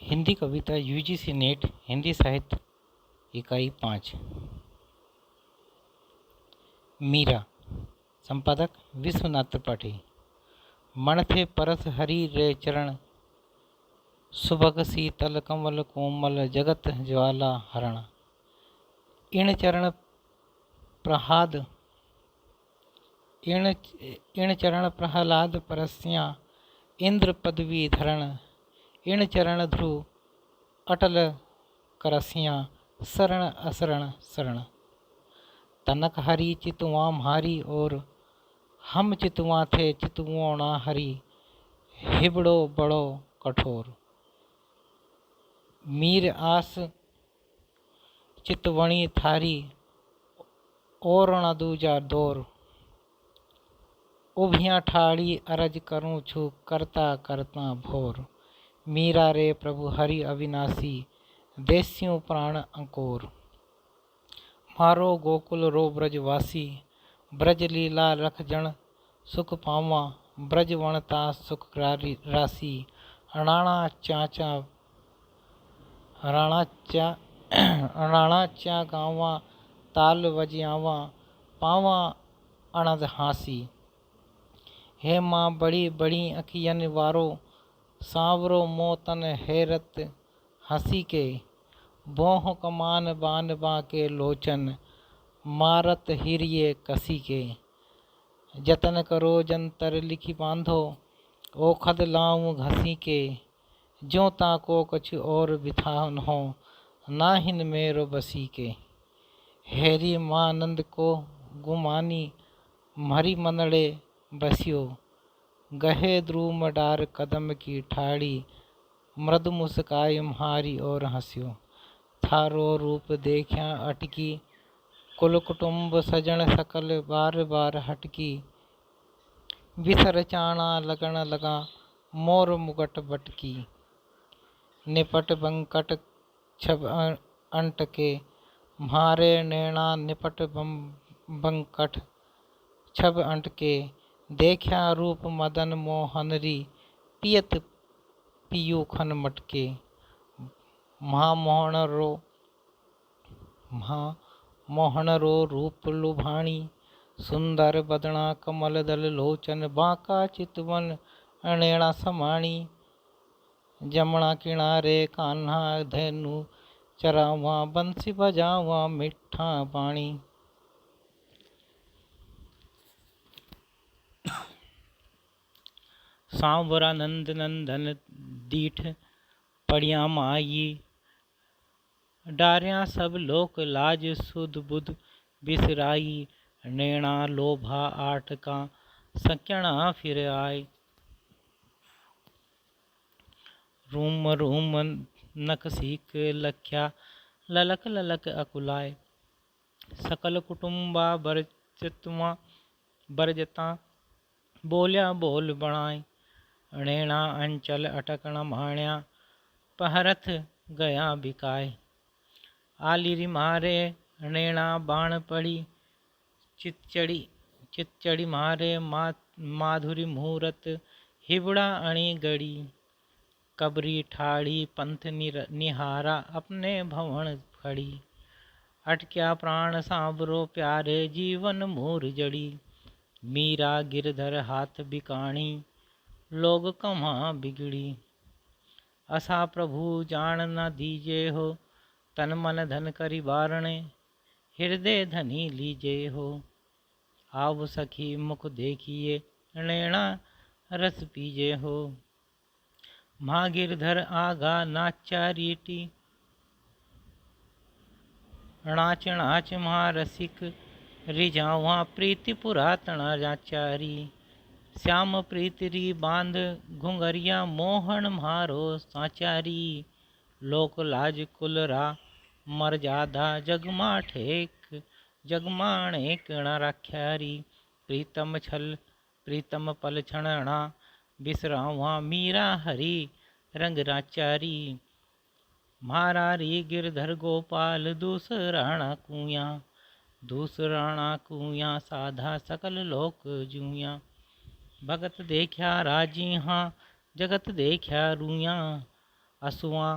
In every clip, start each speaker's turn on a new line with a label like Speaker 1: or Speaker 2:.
Speaker 1: हिंदी कविता UGC net Hindi साहित्य इकाई 5। मीरा। संपादक विश्वनाथ त्रिपाठी। मन थे परस हरि रे चरण, सुभग शीतल कमल कोमल जगत ज्वाला हरण। इण चरण प्रहाद इण चरण प्रहलाद परस्या, इंद्र पदवी धरण। इण चरण ध्रुव अटल करस्या, शरण असरण शरण। तनक हरि चितुआ म्हारी और, हम चितुआ थे चितुओ ना हरि। हिबड़ो बड़ो कठोर, मीर आस चितवणी थारी। और न दूजा दौर, उभियाँ ठाड़ी अरज करूँ छु, करता करता भोर। मीरा रे प्रभु हरि अविनाशी, देस्यु प्राण अंकोर। मारो गोकुल रो ब्रजवासी, ब्रज लीला रख जन सुख पावा। ब्रज वणता सुख राशि, राणा च्या गावा। ताल वजियावा, पावा अणद हासी। हे माँ बड़ी बड़ी अखियन वारो, सांवरो मोतन हैरत हंसी के। बोह कमान बान बाके लोचन, मारत हिरिये कसी के। जतन करो जंतर लिखी बांधो, ओखद लाऊं घसी के। ज्यों ताको कछु और बिथा हो, नाहिन मेरो बसी के। हैरी माँ नंद को गुमानी, मरी मनड़े बसियो। गहे द्रुम डार कदम की ठाड़ी, मृदु मुस्काई म्हारी और हंसियो। थारो रूप देखा अटकी, कुल कुटुंब सजन सकल बार बार हटकी। विसर चाणा लगन लगा, मोर मुगट बटकी। निपट बंकट छब अंट के, म्हारे नैना निपट बंकट छब अंट के। देखा रूप मदन मोहनरी, पियत पियू खन मटके। मोहन रो रूप लुभाणी, सुंदर बदना कमल दल लोचन। बांका चितवन नैना समाणी, जमुना किनारे कान्हा धैनु चरावा। बंसी बजावा मिठा पानी। सांवरा नंद नंदन दीठ पड़िया माई। डारिया सब लोक लाज सुध बुध बिसराई। नैना लोभा आठ का सक्यणा फिर आय। रूम रूम नक सीक लख्या, ललक ललक अकुलाय। सकल कुटुंबा बरजता, बोल्या बोल बनाय। नैना अंचल अटकण माण्या, पहरथ गया बिकाय। आलिरी मारे नैना बाण पड़ी, चितचड़ी मारे माधुरी मुहूर्त। हिबड़ा अणी गड़ी, कबरी ठाड़ी पंथ निहारा। अपने भवन खड़ी, अटक्या प्राण सांवरो प्यारे। जीवन मूर जड़ी, मीरा गिरधर हाथ बिकाणी। लोग कहाँ बिगड़ी, असा प्रभु जान न दीजे हो। तन मन धन करी बारणे, हृदय धनी लीजे हो। आव सखी मुख देखिए, नैना रस पीजे हो। माँ गिरधर आगा नाचा रीटी, नाच नाच माँ रसिक। रिझावा प्रीति पुरातन नाचारी। श्याम प्रीति री बांध घुंघरिया, मोहन म्हारो साचारी। लोक लाज कुल रा मर्यादा, जगमा ठेक न राख्यारी। प्रीतम पल छणना बिसरावा, मीरा हरि रंग राचारी। महारारी गिरधर गोपाल, दूसराणा कुया। साधा सकल लोक जूया। भगत देखा राजी हाँ, जगत देखा रूया। असुआ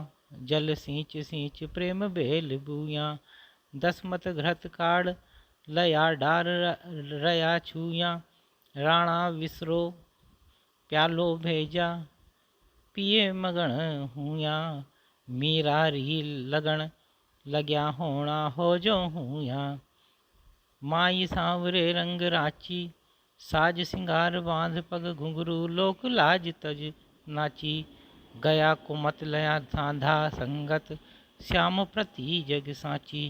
Speaker 1: जल सींच सींच प्रेम बेल बूया। दसमत घृत काढ़ लया डार रया छूया। राणा विसरो प्यालो भेजा पिए मगन हुया। मीरा री लगन लग्या होना हो जो हुया। माई सांवरे रंग राची साज सिंगार बांध पग घुंघरू लोक लाज तज नाची। गया कुमत लया साधा संगत श्याम प्रति जग साची।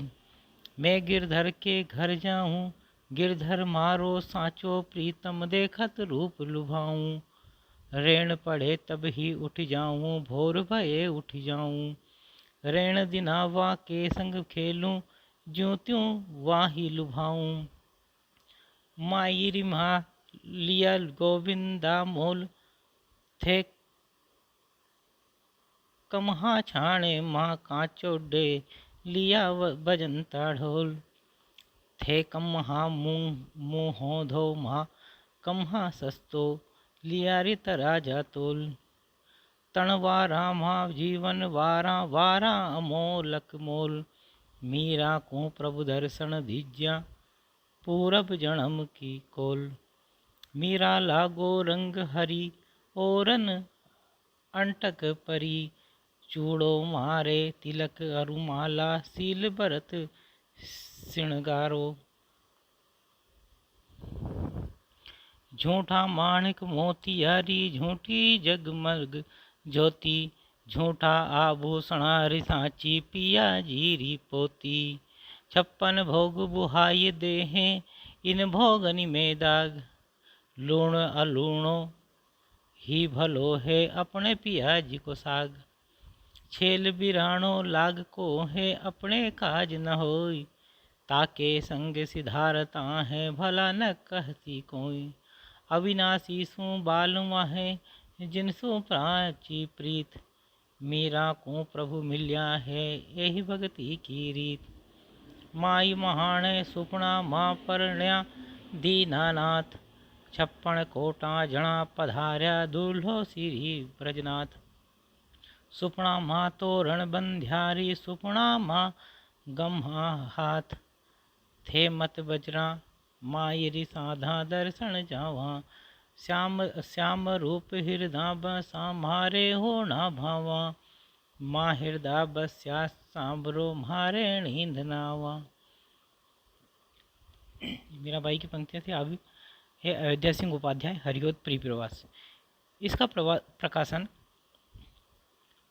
Speaker 1: मैं गिरधर के घर जाऊं गिरधर मारो साचो प्रीतम देखत रूप लुभाऊं। रेण पड़े तब ही उठ जाऊं भोर भये उठ जाऊं। रेण दिना वा के संग खेलूं ज्यों त्यों वाही लुभाऊं। माई रिम्हा लिया गोविंदा मोल थे कमहा छाणे माँ कांचो डे लिया बजंता ढोल। थे कमहा मुँह धो माँ कमहा सस्तो लिया रित राजा तोल। तणवारा माँ जीवन वारा वारा अमोलक मोल। मीरा को प्रभु दर्शन दीज्या पूरब जन्म की कोल। मीरा लागो रंग हरी ओरन अंटक परी। चूड़ो मारे तिलक अरुमाला सील भरत सिणगारो। झूठा माणिक मोतियारी झूठी जगमग ज्योति। झूठा आभूषणा रिसाची पिया जीरी पोती। 56 भोग बुहाई देहे इन भोगनि में दाग। लूण अलूणो ही भलो है अपने पिया जी को साग। छेल बिराणो लाग को है अपने काज न होई। ताके संग सिधारता है भला न कहती कोई। अविनाशी सु बालुआ है जिनसु प्राची प्रीत। मीरा को प्रभु मिल्या है यही भगति की रीत। माई महाणे सुपना माँ परण्या दीनानाथ। 56 कोटा जणा पधार्या दूल्हो श्री ब्रजनाथ। सुपना माँ तोरण बंध्यारी सुपना माँ गम्हा हाथ। थे मत बजरा मायरी साधा दर्शन जावा। श्याम श्याम रूप हृदय बसा मारे हो ना भावा। माँ हृदय बस्या सांबरो मारे नींद नावा। मीराबाई की पंक्तियाँ थी। अभी है अयोध्या सिंह उपाध्याय हरिओद परिप्रवास। इसका प्रकाशन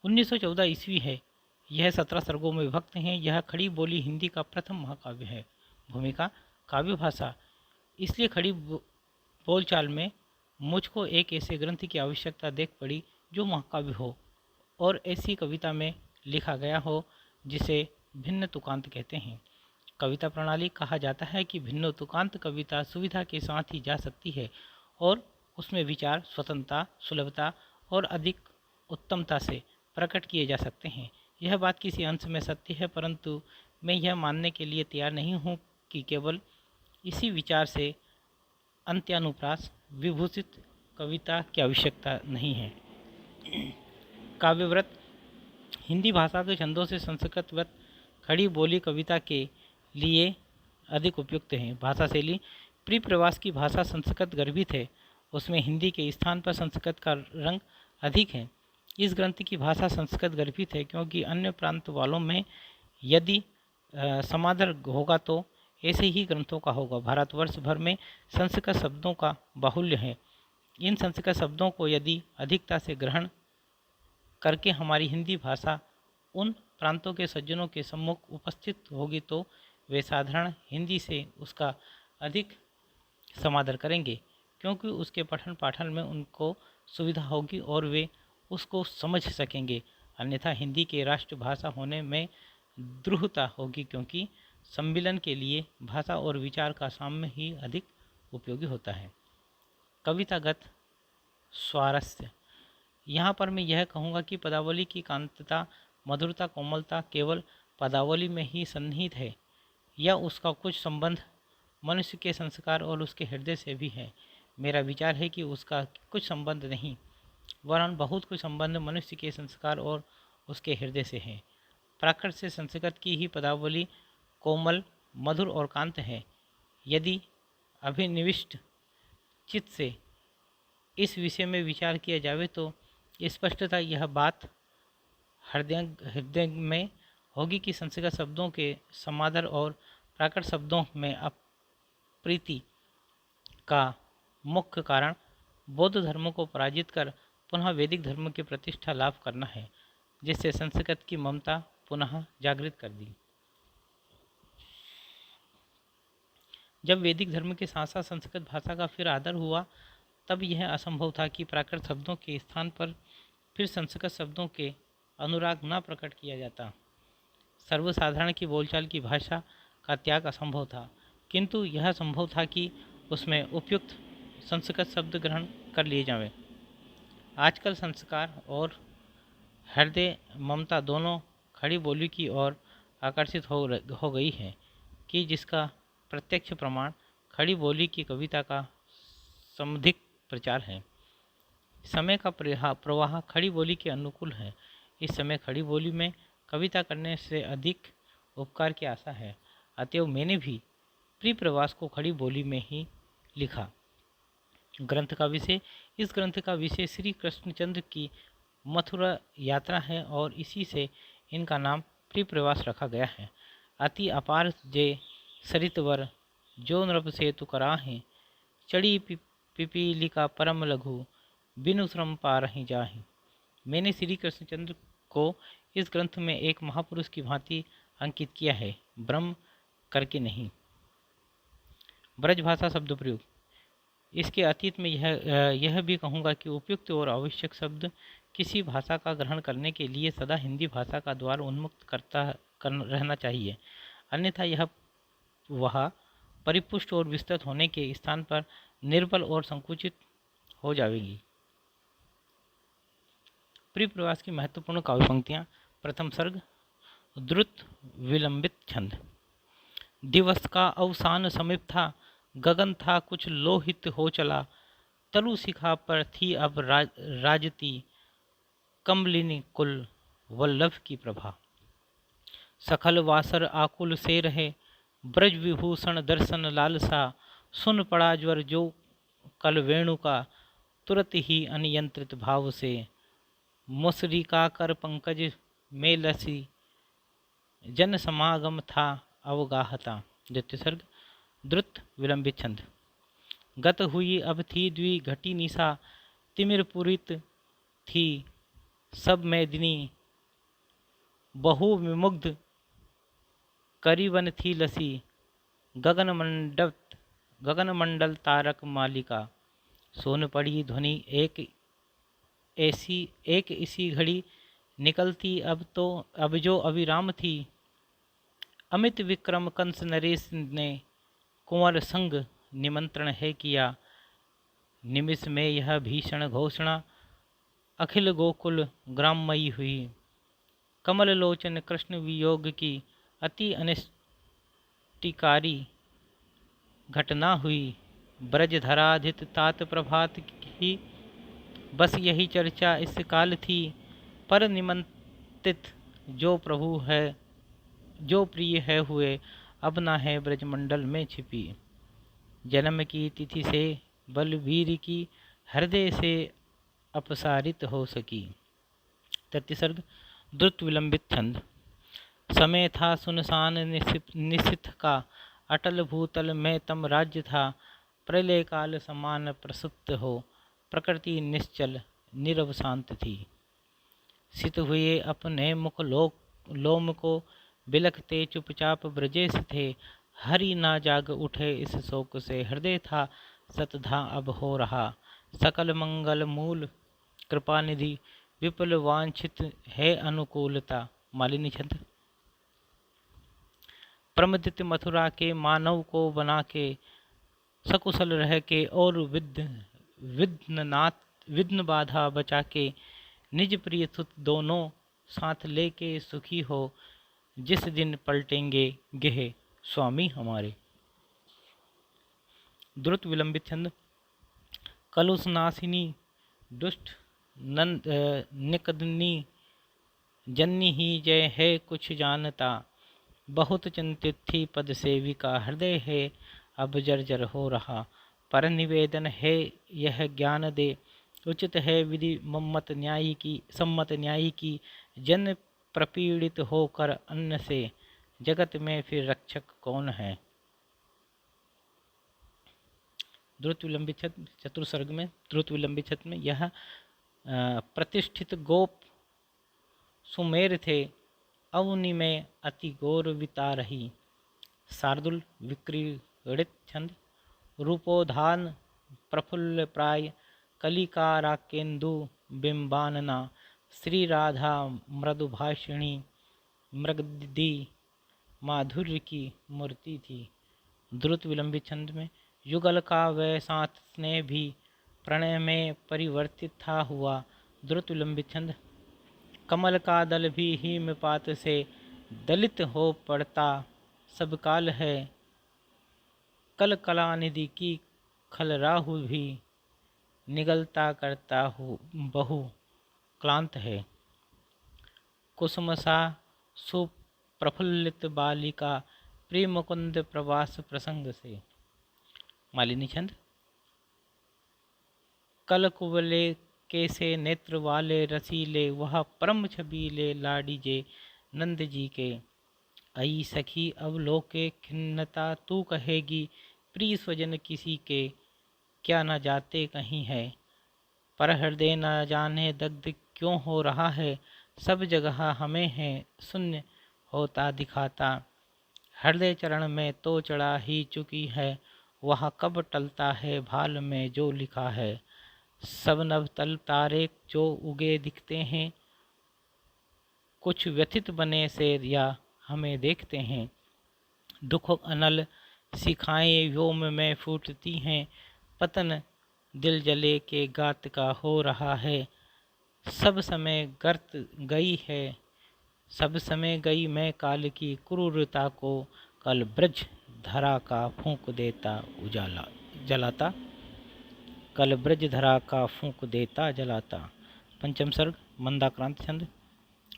Speaker 1: 1914 ईस्वी है। यह 17 सर्गों में विभक्त हैं। यह खड़ी बोली हिंदी का प्रथम महाकाव्य है। भूमिका काव्य भाषा। इसलिए खड़ी बोलचाल में मुझको एक ऐसे ग्रंथ की आवश्यकता देख पड़ी जो महाकाव्य हो और ऐसी कविता में लिखा गया हो जिसे भिन्न तुकांत कहते हैं। कविता प्रणाली कहा जाता है कि भिन्न तुकांत कविता सुविधा के साथ ही जा सकती है और उसमें विचार स्वतंत्रता सुलभता और अधिक उत्तमता से प्रकट किए जा सकते हैं। यह बात किसी अंश में सत्य है, परंतु मैं यह मानने के लिए तैयार नहीं हूँ कि केवल इसी विचार से अंत्यानुप्रास विभूषित कविता की आवश्यकता नहीं है। काव्यव्रत हिंदी भाषा के छंदों से संस्कृत व्रत खड़ी बोली कविता के लिए अधिक उपयुक्त है। भाषा शैली परिप्रवास की भाषा संस्कृत गर्भित है। उसमें हिंदी के स्थान पर संस्कृत का रंग अधिक है। इस ग्रंथ की भाषा संस्कृत गर्भित है क्योंकि अन्य प्रांत वालों में यदि समादर होगा तो ऐसे ही ग्रंथों का होगा। भारतवर्ष भर में संस्कृत शब्दों का बाहुल्य है। इन संस्कृत शब्दों को यदि अधिकता से ग्रहण करके हमारी हिंदी भाषा उन प्रांतों के सज्जनों के सम्मुख उपस्थित होगी तो वे साधारण हिंदी से उसका अधिक समादर करेंगे, क्योंकि उसके पठन पाठन में उनको सुविधा होगी और वे उसको समझ सकेंगे। अन्यथा हिंदी के राष्ट्रभाषा होने में द्रुहता होगी, क्योंकि सम्मिलन के लिए भाषा और विचार का साम्य ही अधिक उपयोगी होता है। कवितागत स्वारस्य। यहाँ पर मैं यह कहूँगा कि पदावली की कांतता मधुरता कोमलता केवल पदावली में ही सन्निहित है या उसका कुछ संबंध मनुष्य के संस्कार और उसके हृदय से भी है। मेरा विचार है कि उसका कुछ संबंध नहीं वरन बहुत कुछ संबंध मनुष्य के संस्कार और उसके हृदय से है। प्राकृत से संस्कृत की ही पदावली कोमल, मधुर और कांत है। यदि अभिनिविष्ट चित्त से इस विषय में विचार किया जावे तो स्पष्टता यह बात हृदय हृदय में होगी कि संस्कृत शब्दों के समादर और प्राकृत शब्दों में अप्रीति का मुख्य कारण बौद्ध धर्म को पराजित कर पुनः वैदिक धर्म की प्रतिष्ठा लाभ करना है, जिससे संस्कृत की ममता पुनः जागृत कर दी। जब वैदिक धर्म के साथ साथ संस्कृत भाषा का फिर आदर हुआ, तब यह असंभव था कि प्राकृत शब्दों के स्थान पर फिर संस्कृत शब्दों के अनुराग न प्रकट किया जाता। सर्वसाधारण की बोलचाल की भाषा का त्याग असंभव था, किंतु यह संभव था कि उसमें उपयुक्त संस्कृत शब्द ग्रहण कर लिए जाएं। आजकल संस्कार और हृदय ममता दोनों खड़ी बोली की ओर आकर्षित हो गई है कि जिसका प्रत्यक्ष प्रमाण खड़ी बोली की कविता का समधिक प्रचार है। समय का प्रवाह खड़ी बोली के अनुकूल है। इस समय खड़ी बोली में कविता करने से अधिक उपकार की आशा है। अतएव मैंने भी प्रिय प्रवास को खड़ी बोली में ही लिखा। इस ग्रंथ का विषय श्री कृष्णचंद्र की मथुरा यात्रा है और इसी से इनका नाम प्रिय प्रवास रखा गया है। अति अपार जय सरितवर जो नृप सेतु कराहे, चढ़ी पिपीलिका परम लघु बिनु श्रम पारहि जाहि। मैंने श्री कृष्णचंद्र को इस ग्रंथ में एक महापुरुष की भांति अंकित किया है, ब्रह्म करके नहीं। ब्रजभाषा शब्द प्रयोग। इसके अतीत में यह भी कहूँगा कि उपयुक्त और आवश्यक शब्द किसी भाषा का ग्रहण करने के लिए सदा हिंदी भाषा का द्वार उन्मुक्त रहना चाहिए, अन्यथा यह वह परिपुष्ट और विस्तृत होने के स्थान पर निर्बल और संकुचित हो जाएगी। प्रिय प्रवास की महत्वपूर्ण काव्य पंक्तियाँ। प्रथम सर्ग। द्रुत विलंबित छंद। दिवस का अवसान समीप था, गगन था कुछ लोहित हो चला, तलु शिखा पर थी अब राजती कमलिनी कुल वल्लभ की प्रभा। सखल वासर आकुल से रहे, ब्रज विभूषण दर्शन लालसा, सुन पड़ा ज्वर जो कल वेणु का, तुरत ही अनियंत्रित भाव से, मुसरी का कर पंकज में लसी, जन समागम था अवगाहता। द्वितीय सर्ग। द्रुत विलंबित छंद। गत हुई अब थी द्वि घटी निशा, तिमिर पुरित थी सब मैदिनी, बहु विमुग्ध करीबन थी लसी, गगन मंडल तारक मालिका। सोन पड़ी ध्वनि एक इसी घड़ी, निकलती अब जो अविराम थी, अमित विक्रम कंस नरेश ने कुंवर संग निमंत्रण है किया, निमिष में यह भीषण घोषणा अखिल गोकुल ग्राममयी हुई। कमल लोचन कृष्ण वियोग की अति अनिष्टिकारी घटना हुई, ब्रज धराधित तात प्रभात की बस यही चर्चा इस काल थी, पर निमंत्रित जो प्रभु है जो प्रिय है हुए, अब ना है ब्रजमंडल में छिपी। जन्म की तिथि से बलवीर की हृदय से अपसारित हो सकी। तृतीय सर्ग। द्रुत विलंबित छंद। समय था सुनसान निशिथ का, अटल भूतल में तम राज्य था, प्रलय काल समान प्रसुप्त हो, प्रकृति निश्चल नीरव शांत थी। सित हुए अपने मुख लोम को, बिलखते चुपचाप ब्रजेश थे, हरि ना जाग उठे इस शोक से, हृदय था सतधा अब हो रहा, सकल मंगल मूल कृपा निधि, विपुल वांछित है अनुकूलता। मालिनी छंद। प्रमदित मथुरा के मानव को बना के, सकुशल रह के और विघ्न बाधा बचा के, निज प्रिय सुत दोनों साथ लेके सुखी हो, जिस दिन पलटेंगे गेह स्वामी हमारे। द्रुत विलंबित छंद। कलुष नासिनी दुष्ट निकदनी, जननी ही जय है कुछ जानता, बहुत चिंतित थी पद सेविका, हृदय है अब जर्जर हो रहा, पर निवेदन है यह ज्ञान दे, उचित है विधि सम्मत न्यायी की, जन प्रपीड़ित होकर अन्न से, जगत में फिर रक्षक कौन है। द्रुत विलंबित छंद, चतुर्सर्ग में द्रुत विलंबित छंद में यह प्रतिष्ठित गोप सुमेर थे, अवनि में अति गौरविता रही। शार्दुल विक्रीडित छंद, रूपोधान प्रफुल्ल प्राय, कलिकाराकेन्दु बिंबानना, श्री राधा मृदुभाषिणी, मृगदी माधुर्य की मूर्ति थी। द्रुत विलंबित छंद में युगल का वह साथ स्नेह भी, प्रणय में परिवर्तित था हुआ। द्रुत विलंबित छंद, कमल का दल भी हिमपात से दलित हो पड़ता, सब काल है कल कलानिधि की, खल राहु भी निगलता करता हो बहु क्लांत है। कुसुम सा सुप्रफुल्लित बालिका, प्रिय मुकुंद प्रवास प्रसंग से। मालिनी छंद, कल कुवले कैसे नेत्र वाले रसीले, वह परम छबीले लाडी जे नंद जी के। आई सखी अब लोके खिन्नता, तू कहेगी प्रिय स्वजन किसी के, क्या न जाते कहीं है, पर हृदय न जाने दग्ध क्यों हो रहा है, सब जगह हमें है शून्य होता दिखाता, हृदय चरण में तो चढ़ा ही चुकी है, वह कब टलता है भाल में जो लिखा है, सब नव तल तारे जो उगे दिखते हैं, कुछ व्यथित बने से या हमें देखते हैं, दुख अनल शिखाएं व्योम में फूटती हैं, पतन दिल जले के गात का हो रहा है, सब समय गर्त गई है, सब समय गई मैं काल की क्रूरता को, कल ब्रज धरा का फूंक देता उजाला जलाता, कल ब्रज धरा का फूंक देता जलाता। पंचम सर्ग मंदाक्रांत छंद,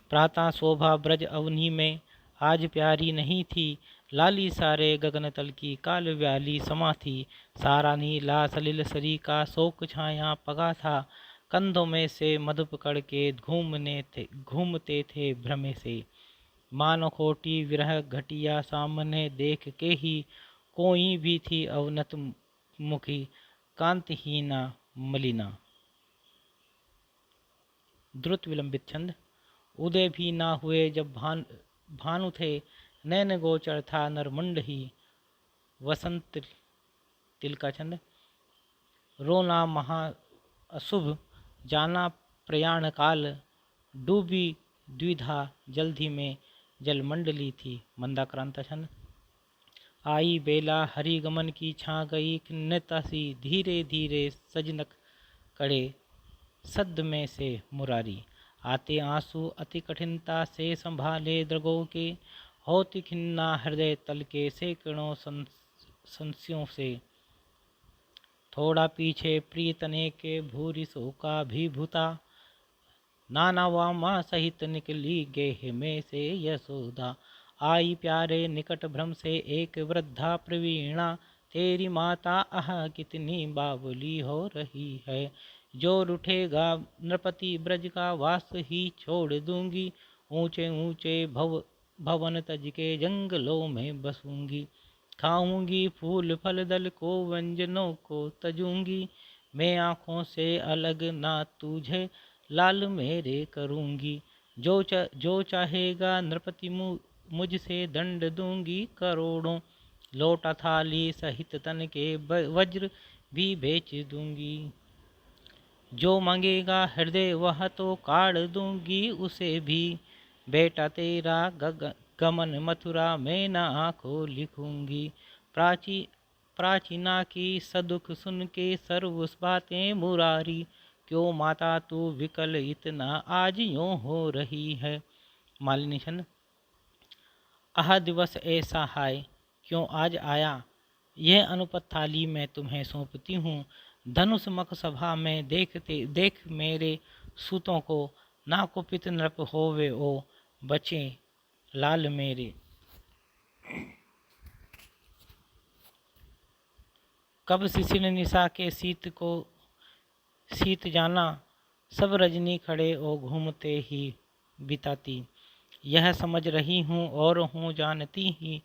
Speaker 1: प्रातः शोभा ब्रज अवनी में, आज प्यारी नहीं थी, लाली सारे गगन तल की काल व्याली समा थी, सारा नीला सलिल सरी का शोक छाया पगा था, कंधों में से मधु पकड़ के घूमते थे भ्रमे से, मानो खोटी विरह घटिया सामने देख के ही, कोई भी थी अवनत मुखी कांतिहीना मलिना। द्रुत विलंबित छंद, उदय भी ना हुए जब भानु थे, नैन गोचर था नरमुंड ही, वसंत तिल का छंद, रोना महा अशुभ जाना प्रयाण काल, डूबी द्विधा जल्दी में जलमंडली थी। मंदाक्रांता छंद, आई बेला हरि गमन की छा गई खिन्नता सी, धीरे धीरे सजनक कड़े सद में से मुरारी, आते आंसू अति कठिनता से संभाले द्रगों के, होती खिन्ना हृदय तल के सैकड़ों संशयों से, थोड़ा पीछे प्रीतने के भूरी शोका भी भूता, नाना वामा सहित निकली गेह में से यशोदा, आई प्यारे निकट भ्रम से एक वृद्धा प्रवीणा, तेरी माता आह कितनी बावली हो रही है, जो रूठेगा नृपति ब्रज का वास ही छोड़ दूंगी, ऊंचे ऊंचे भवन तज के जंगलों में बसूंगी, खाऊंगी फूल फल दल को व्यंजनों को तजूंगी, मैं आँखों से अलग ना तुझे लाल मेरे करूंगी, जो चाहेगा नृपति मुझसे दंड दूंगी करोड़ों, लोटा थाली सहित तन के वज्र भी बेच दूंगी, जो मांगेगा हृदय वह तो काढ़ दूंगी उसे भी, बेटा तेरा गमन मथुरा में न आँखों लिखूंगी, प्राचीना की सदुख सुन के सर्व बातें मुरारी, क्यों माता तू विकल इतना आज यूं हो रही है। मालिनी छंद, आह दिवस ऐसा हाय क्यों आज आया, यह अनुपत थाली मैं तुम्हें सौंपती हूँ, धनुष मख सभा में देख मेरे सूतों को, ना कुपित नृप होवे ओ बचे लाल मेरे। कब शिशिर निशा के शीत जाना, सब रजनी खड़े ओ घूमते ही बिताती। यह समझ रही हूँ और हूँ जानती ही,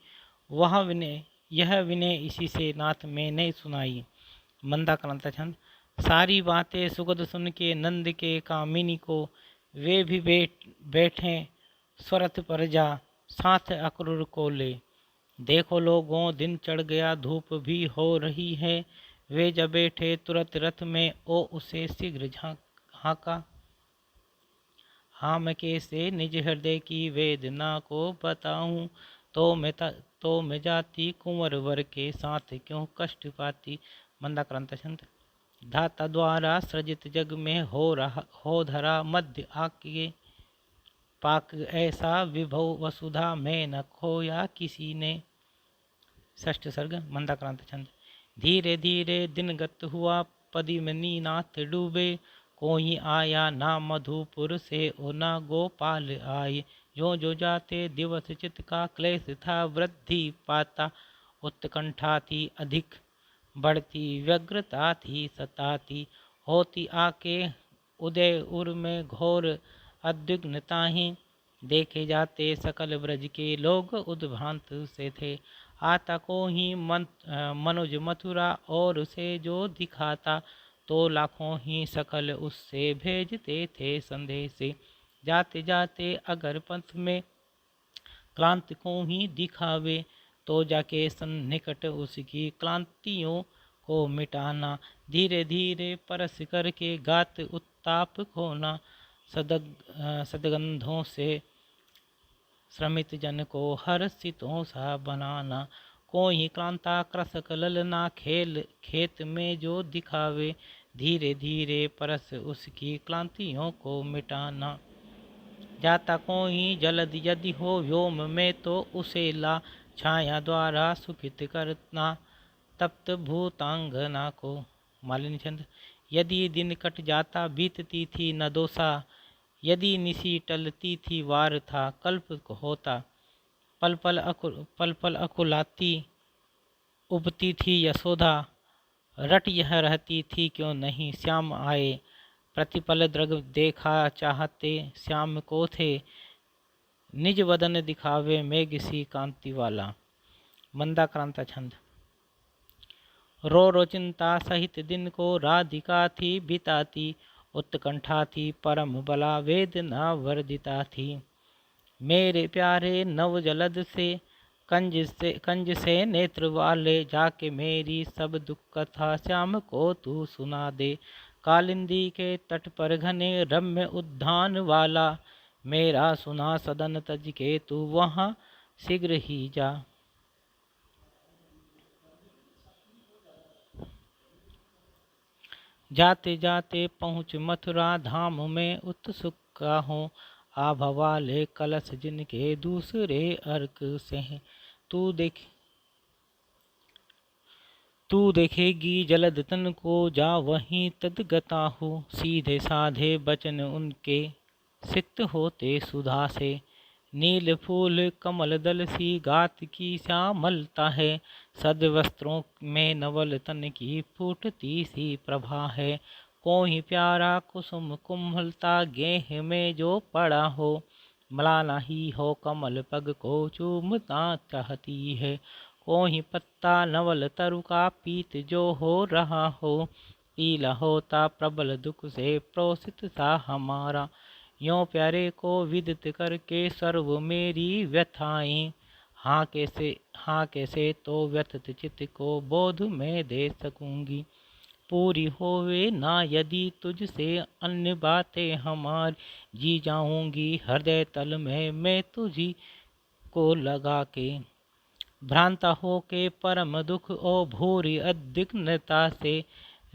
Speaker 1: यह विनय इसी से नाथ मैंने सुनाई। मंदाक्रांता छंद। सारी बातें सुगध सुन के नंद के कामिनी को, वे भी बैठे स्वरथ पर जा, साथ अक्रूर को ले। देखो लोगों दिन चढ़ गया, धूप भी हो रही है। वे जब बैठे तुरंत रथ में, ओ उसे शीघ्र हाँका। हम कैसे निज हृदय की वेदना को बताऊं, तो मैं जाती कुंवर वर के साथ क्यों कष्ट पाती। मंदाक्रांता छंद। धाता द्वारा सृजित जग में हो धरा मध्य आके, पाक ऐसा विभव वसुधा में न खोया किसी ने। षष्ठ सर्ग मंदाक्रांत छंद। धीरे धीरे दिन गत हुआ, पदिमनी नाथ डूबे। कोई आया ना मधुपुर से, ओ ना गोपाल आए। जो जो जाते दिवस चित का क्लेश था, वृद्धि पाता उत्कंठा थी अधिक। बढ़ती व्यग्रता थी सताती, होती आके उदय उर में घोर उद्विग्नता ही। देखे जाते सकल ब्रज के लोग उद्भ्रांत से थे। आता को ही मनुज मथुरा, और उसे जो दिखाता, तो लाखों ही सकल उससे भेजते थे संदेश। जाते जाते अगर पंथ में क्लांति को ही दिखावे, तो जाके सन्निकट उसकी क्लांतियों को मिटाना। धीरे धीरे परस करके गात उत्ताप खोना, सदगंधों से श्रमित जन को हर्षितों सा बनाना। कोई क्लांता कृषक ललना, खेत में जो दिखावे। धीरे धीरे परस उसकी क्लांतियों को मिटाना। जाता कोई जलद यदि हो व्योम में, तो उसे ला छाया द्वारा सुखित करना तप्त भूतांगना को। मालिनी छंद। यदि दिन कट जाता बीतती थी न दोषा, यदि निशी टलती थी वार था कल्प होता। पल पल अकुलाती उबती थी यशोदा, रट यह रहती थी क्यों नहीं श्याम आए। प्रतिपल द्रग देखा चाहते श्याम को थे, निज वदन दिखावे मेघ सी कांति वाला। मंदाक्रांता छंद। रो रो चिंता सहित दिन को राधिका थी बिताती। उत्कंठा थी परम बला वेदना वर्धिता थी। मेरे प्यारे नव जलद से कंज से नेत्र वाले, जाके मेरी सब दुख कथा श्याम को तू सुना दे। कालिंदी के तट पर घने रम्य उद्यान वाला, मेरा सुना सदन तज के तू वहाँ शीघ्र ही जा। जाते जाते पहुँच मथुरा धाम में उत्सुक हूँ। आभवाले कलश जिनके दूसरे अर्क से हैं, तू देखेगी जलद तन को, जा वहीं तदगता हो। सीधे साधे बचन उनके सिक्त होते सुधा से। नील फूल कमल दल सी गात की श्यामलता है। सद वस्त्रों में नवल तन की फूटती सी प्रभा है। कोई प्यारा कुसुम कुम्हलता गेह में जो पड़ा हो, मलाना ही हो कमल पग को चूमता चाहती है। कोई पत्ता नवल तरु का पीत जो हो रहा हो, पीला होता प्रबल दुख से प्रोसित सा हमारा। यों प्यारे को विदित करके सर्व मेरी व्यथाएं, हाँ कैसे तो व्यथित चित्त को बोध में दे सकूंगी। पूरी होवे ना यदि तुझसे अन्य बातें हमारी, जी जाऊंगी हृदय तल में मैं तुझी को लगा के। भ्रांता हो के परम दुख ओ भूरी उद्विग्नता से,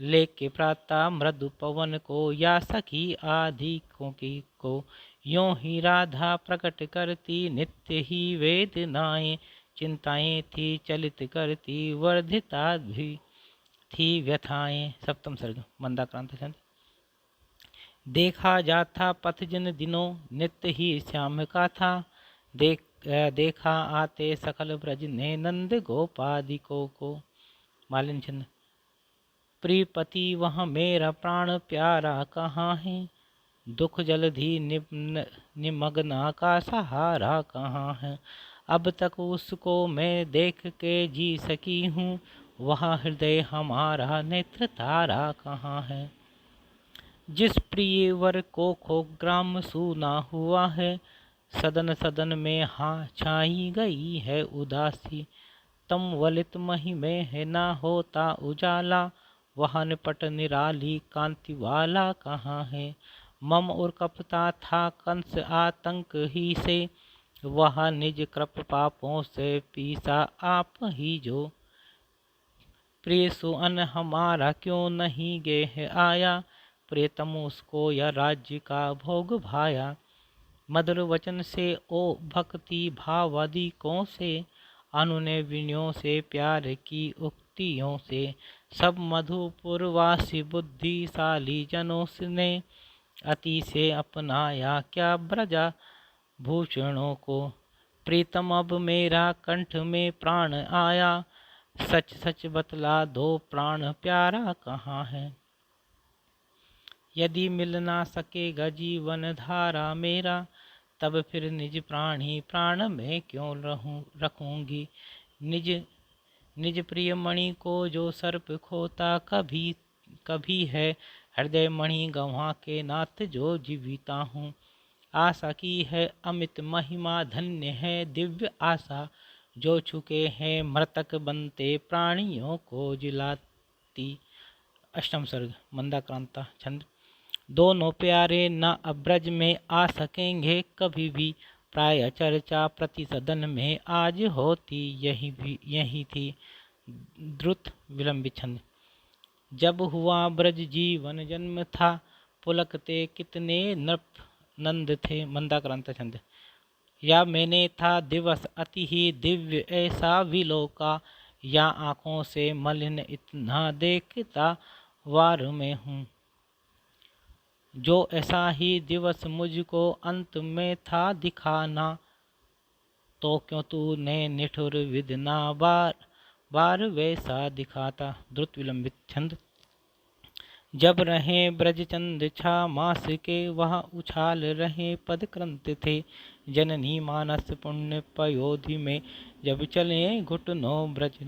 Speaker 1: लेके प्राता मृदु पवन को या सखी आदि को। यों ही राधा प्रकट करती नित्य ही वेदनाएं, चिंताएं थी चलित करती वर्धिता भी थी व्यथाएं। सप्तम सर्ग मंदाक्रांत छंद। देखा जाता पथ जिन दिनों नित्य ही श्याम का था। देखा आते सकल ब्रज ने नंद गोपादिकों को। मालिन चंद। प्रियपति वह मेरा प्राण प्यारा कहाँ है, दुख जलधि निमग्ना का सहारा कहाँ है। अब तक उसको मैं देख के जी सकी हूँ, वह हृदय हमारा नेत्र तारा कहाँ है। जिस प्रिय वर को खो ग्राम सूना हुआ है, सदन सदन में हाँ छाई गई है उदासी। तम वलित मही में है ना होता उजाला, वह निपट निराली कांति वाला कहाँ है। मम और कपता था कंस आतंक ही से, वह निज कृप पापों से पीसा आप ही जो। प्रिय सुअन हमारा क्यों नहीं गेह आया, प्रियतम उसको या राज्य का भोग भाया। मधुर वचन से ओ भक्ति भावादिकों से, अनुने विनयों से प्यार की उक्तियों से। सब मधुपुरवासी बुद्धिशाली जनों ने, अति से अपनाया क्या ब्रजा भूषणों को। प्रीतम अब मेरा कंठ में प्राण आया, सच सच बतला दो प्राण प्यारा कहाँ है। यदि मिल ना सकेगा जीवन धारा मेरा, तब फिर निज प्राणी प्राण में क्यों रखूंगी। निज निज प्रिय मणि को जो सर्प खोता कभी कभी है, हृदय मणि गंवा के नाथ जो जीविता हूँ। आशा की है अमित महिमा धन्य है दिव्य आशा, जो छुके हैं मृतक बनते प्राणियों को जिलाती। अष्टम सर्ग मंदाक्रांता छंद। दोनों प्यारे न अब्रज में आ सकेंगे कभी भी, प्राय चर्चा प्रति सदन में आज होती यही थी। द्रुत विलंबित छंद। जब हुआ ब्रज जीवन जन्म था, पुलकते कितने नृप नंद थे। मंदाक्रांता छंद। या मैंने था दिवस अति ही दिव्य ऐसा विलोका, या आँखों से मलिन इतना देखता वार में हूँ। जो ऐसा ही दिवस मुझको अंत में था दिखाना, तो क्यों तूने निठुर विदना बार बार वैसा दिखाता। द्रुत विलंबित छंद। जब रहे ब्रजचंद छा मास के, वह उछाल रहे पद क्रंत थे। जननी मानस पुण्य पयोधि में, जब चले घुटनों ब्रज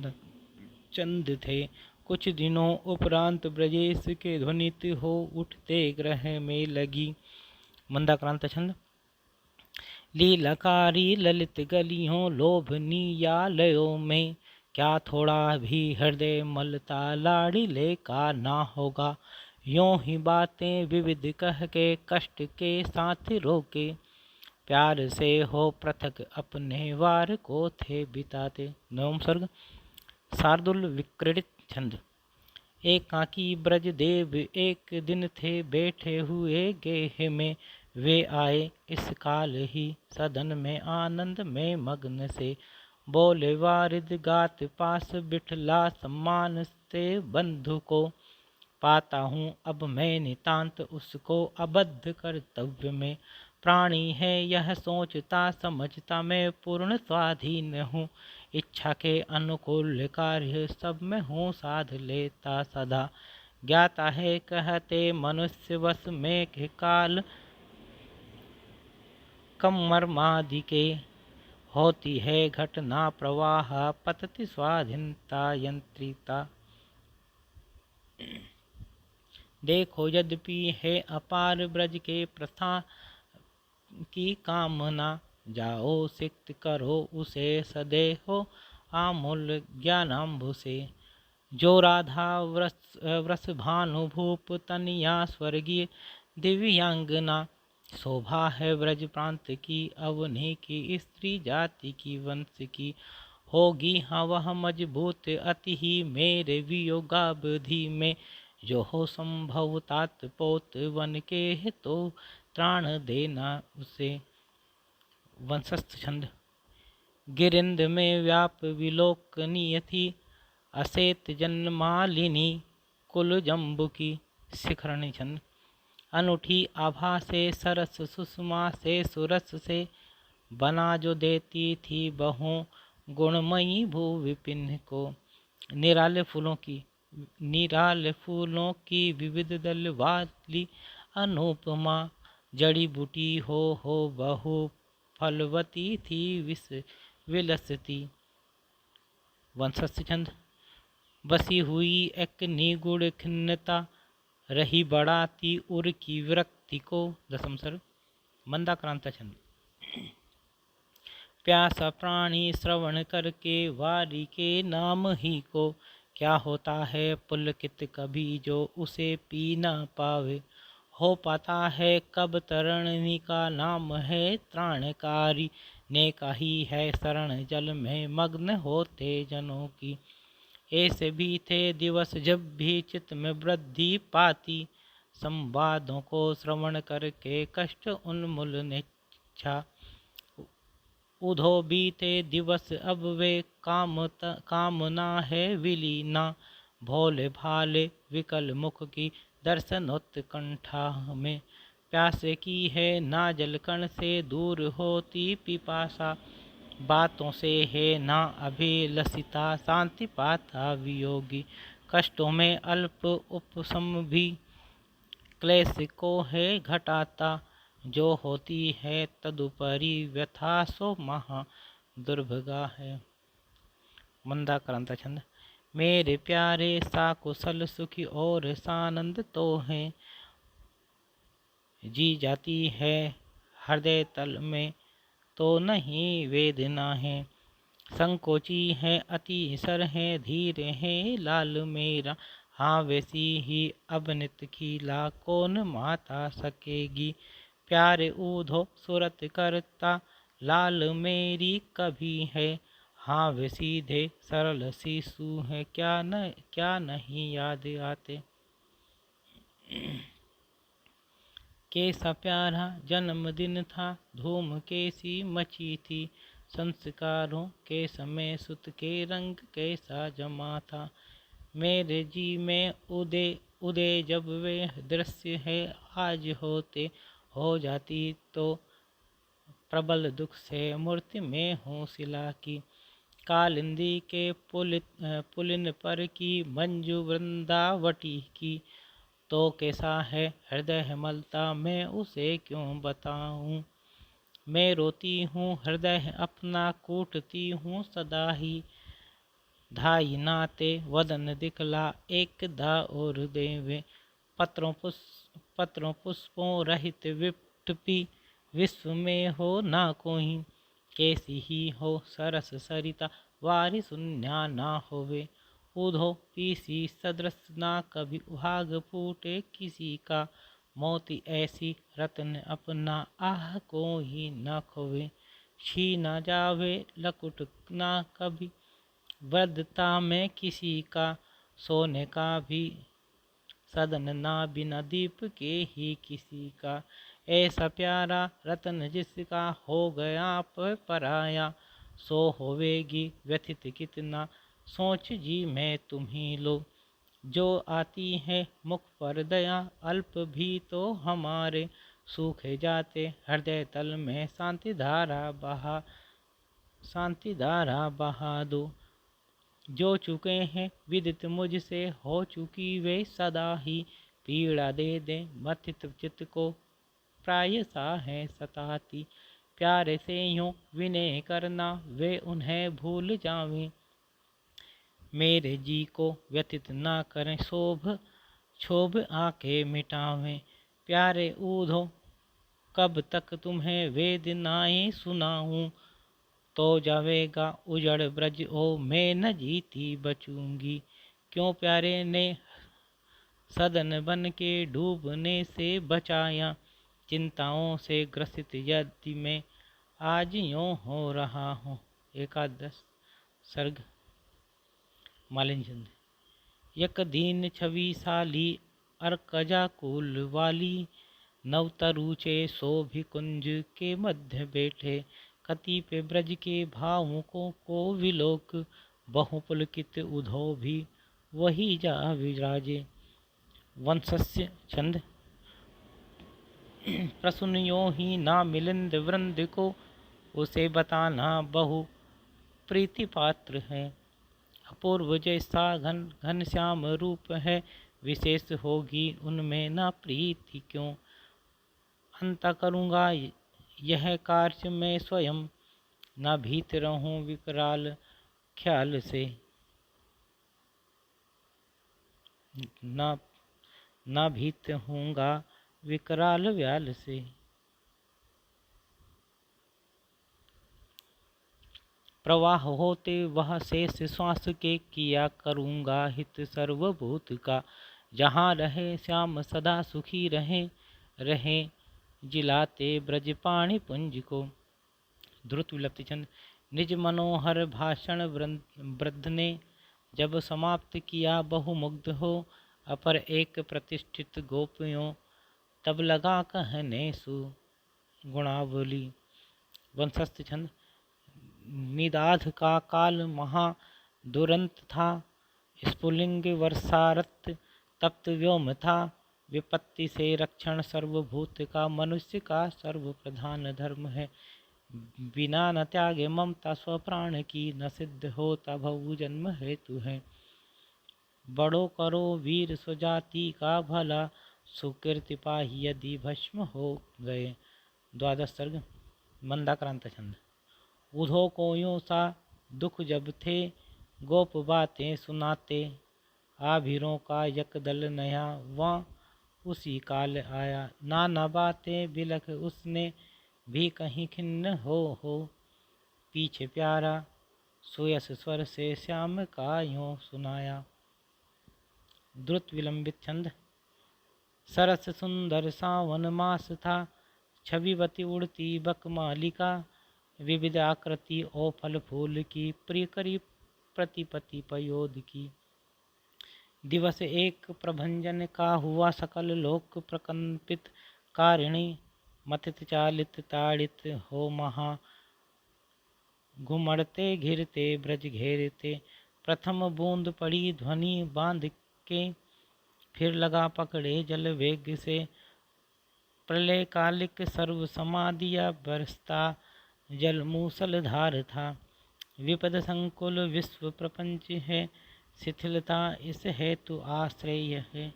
Speaker 1: चंद थे। कुछ दिनों उपरांत ब्रजेश के ध्वनित हो उठते ग्रह में लगी। मंदाक्रांत छंद। लीलाकारी ललित गलियों लोभनीयालयों में, क्या थोड़ा भी हृदय मलता लाड़िले का ना होगा। यों ही बातें विविध कह के कष्ट के साथ रोके, प्यार से हो पृथक अपने वार को थे बिताते। नवम सर्ग शार्दुल विक्रीडित छंद। एकाकी ब्रज देव एक दिन थे बैठे हुए गेह में, वे आए इस काल ही सदन में आनंद में मग्न से। बोले वारिद गात पास बिठला सम्मान से बंधु को, पाता हूँ अब मैं नितांत उसको अबद्ध कर्तव्य में। प्राणी है यह सोचता समझता मैं पूर्ण स्वाधीन हूँ, इच्छा के अनुकूल कार्य सब में हूँ साध लेता सदा। ज्ञाता है कहते मनुष्य वश में के काल, कम मर्मादि के होती है घटना प्रवाह, पतति स्वाधीनता यंत्रिता। देखो यद्यपि है अपार ब्रज के प्रथा की कामना, जाओ सिक्त करो उसे सदैहो आमूल ज्ञानाम्भु से। जो राधा व्रस भानु भूप तनिया स्वर्गीय दिव्यांगना, शोभा है ब्रज प्रांत की अवनी की स्त्री जाति की वंश की। होगी हाँ वह मजबूत अति ही मेरे वियोगावधि में, जो हो संभव तात पोत वन के है तो त्राण देना उसे। वंशस्थ छंद। गिरिंद में व्याप विलोकनीय थी, असेत जन्मालिनी कुल जम्बु की। शिखरणी छंद। अनूठी आभा से सरस सुषमा से सुरस से बना जो देती थी बहू गुणमयी भू विपिन को। निराले फूलों की विविध दल वाली अनुपमा जड़ी बूटी हो बहु फलवती थी विलसती। वंशस्य छंद। बसी हुई एक निगुण खिन्नता रही बढ़ाती उर की विरक्ति को। दशम सर्ग। मंदाक्रांता छंद। प्यासा प्राणी श्रवण करके वारी के नाम ही को, क्या होता है पुलकित कभी जो उसे पी न पावे। हो पाता है कब तरणी का नाम है त्राणकारी, ने कही है शरण जल में मग्न होते जनों की। ऐसे भी थे दिवस जब भी चित्त में वृद्धि पाती, संवादों को श्रवण करके कष्ट उन्मूल निच्छा। उधो बीते दिवस अब वे कामना है विलीना, भोले भाले विकल मुख की दर्शनोत्कंठा में। प्यासे की है ना जलकण से दूर होती पिपासा, बातों से है ना अभिलषिता शांति पाता वियोगी। कष्टों में अल्प उपशम भी क्लेश को है घटाता, जो होती है तदुपरि व्यथा सो महा दुर्भगा है। मंदाक्रांता छंद। मेरे प्यारे सा कुशल सुखी और सानंद तो है, जी जाती है हृदय तल में तो नहीं वेदना है। संकोची है अति सर है धीर है लाल मेरा, हाँ वैसी ही अबनित खीला कौन माता सकेगी। प्यारे ऊधो सूरत करता लाल मेरी कभी है, हाँ वे सीधे सरल शिशु है क्या नहीं याद आते। कैसा प्यारा जन्मदिन था धूम कैसी मची थी, संस्कारों के समय सुत के रंग कैसा जमा था। मेरे जी में उदय उदय जब वे दृश्य है आज होते, हो जाती तो प्रबल दुख से मूर्ति में हूँ शिला की। कालिंदी के पुलिन पर की मंजू वृंदावटी की, तो कैसा है हृदय मलता मैं उसे क्यों बताऊं। मैं रोती हूँ हृदय अपना कूटती हूँ सदा ही, धाई नाते वदन दिखला एक दा और देवे। पत्रों पुष्पों रहित विपटपी विश्व में हो ना कोई, कैसी ही हो सरस सरिता वारी शून्या ना होवे। उधो पीसी सदृश ना कभी भाग फूटे किसी का, मोती ऐसी रत्न अपना आह कोई न खोवे। छीना जावे लकुट ना कभी वृद्धता में किसी का, सोने का भी सदन ना बिना दीप के ही किसी का। ऐसा प्यारा रतन जिसका हो गया पराया, सो होवेगी व्यथित कितना सोच जी में तुम ही लो। जो आती है मुख पर दया अल्प भी तो हमारे, सूखे जाते हृदय तल में शांति धारा बहा दो। जो चुके हैं विदित मुझसे हो चुकी वे सदा ही, पीड़ा दे दे मथित चित्त को प्रायसा है सताती। प्यारे से यूं विनय करना वे उन्हें भूल जावें, मेरे जी को व्यथित ना करें क्षोभ आके मिटावें। प्यारे ऊधो कब तक तुम्हें वेदनाएं सुनाऊं, तो जावेगा उजड़ ब्रज ओ मैं न जीती बचूंगी। क्यों प्यारे ने सदन बन के डूबने से बचाया, चिंताओं से ग्रसित यदि मैं आज यूं हो रहा हूँ। एकादश सर्ग। मालिनी छंद। यक दीन छवि साली अर्कजा कुल वाली, नवतरुचे शोभि कुंज के मध्य बैठे। कति पे ब्रज के भावुकों को विलोक, बहुपुलकित उधो भी वही जा विराजे। वंशस्य छंद। प्रसुनियो ही ना मिलिंद वृंद को, उसे बताना बहु प्रीति पात्र है। अपूर्व जैसा घन श्याम रूप है, विशेष होगी उनमें ना प्रीति क्यों। अंत करूँगा यह कार्य मैं स्वयं, न भीत रहूं विकराल ख्याल से। न भीत होऊंगा विकराल व्याल से। प्रवाह होते वह शेष श्वास के, किया करूँगा हित सर्वभूत का। जहाँ रहे श्याम सदा सुखी रहे जिलाते ब्रज पाणी पुंज को। ध्रुत विलप्ति छंद। निज मनोहर भाषण वृद्ध ने, जब समाप्त किया बहुमुग्ध हो। अपर एक प्रतिष्ठित गोपियों, तब लगा कहने सुगुणावली। वंशस्थ छंद। निदाध का काल महा दुरंत था, स्फुलिंग वर्षारत तप्त व्योम था। विपत्ति से रक्षण सर्वभूत का, मनुष्य का सर्व प्रधान धर्म है। बिना न त्यागे ममता स्वप्राण की, न सिद्ध होता भव जन्म हेतु है। बड़ो करो वीर स्वजाति का भला, सुकृति पाही यदि भस्म हो गए। द्वादश सर्ग मंदाक्रांत छंद। उधो को यूं सा दुख जब थे, गोप बातें सुनाते। आभीरों का यकदल नया, वहाँ उसी काल आया। नाना बातें बिलख उसने भी कहीं खिन्न हो। पीछे प्यारा सुयस स्वर से श्याम का यूं सुनाया। द्रुत विलंबित छंद। सरस सुंदर सावन मास था, छविवती उड़ती बकमालिका। विविध आकृति और फल फूल की, प्रिय करी प्रतिपति पयोद की। दिवस एक प्रभंजन का हुआ, सकल लोक प्रकंपित। कारिणी मथित चालित ताड़ित हो महा, घुमड़ते घिरते ब्रज घेरते। प्रथम बूंद पड़ी ध्वनि बांध के, फिर लगा पकड़े जल वेग से। प्रलय कालिक सर्व समाधिया, बरसता जल मूसलधार था। विपद संकुल विश्व प्रपंच है, शिथिलता इस हेतु आश्रय है।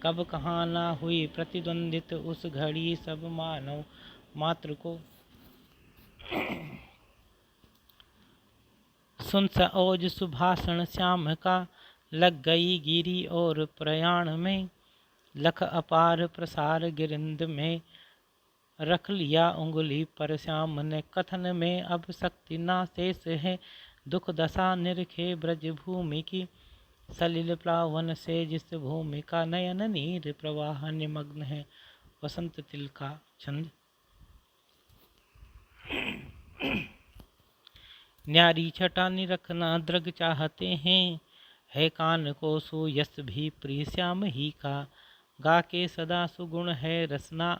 Speaker 1: कब कहाँ ना हुई प्रतिद्वंदित, उस घड़ी सब मानव मात्र को। सुन स ओज सुभाषण श्याम का, लग गई गिरी और प्रयाण में। लख अपार प्रसार गिरिंद में, रख लिया उंगली पर श्याम ने। कथन में अब शक्ति ना शेष है, दुख दशा निरखे ब्रज भूमि की। सलिल प्लावन से जिस भूमि का, नयन नीर प्रवाह निमग्न है। वसंत तिलका छंद। न्यारी छटा निरखना दृग चाहते हैं, है कान को सुयस भी प्रिय श्याम ही का। गा के सदा सुगुण है रसना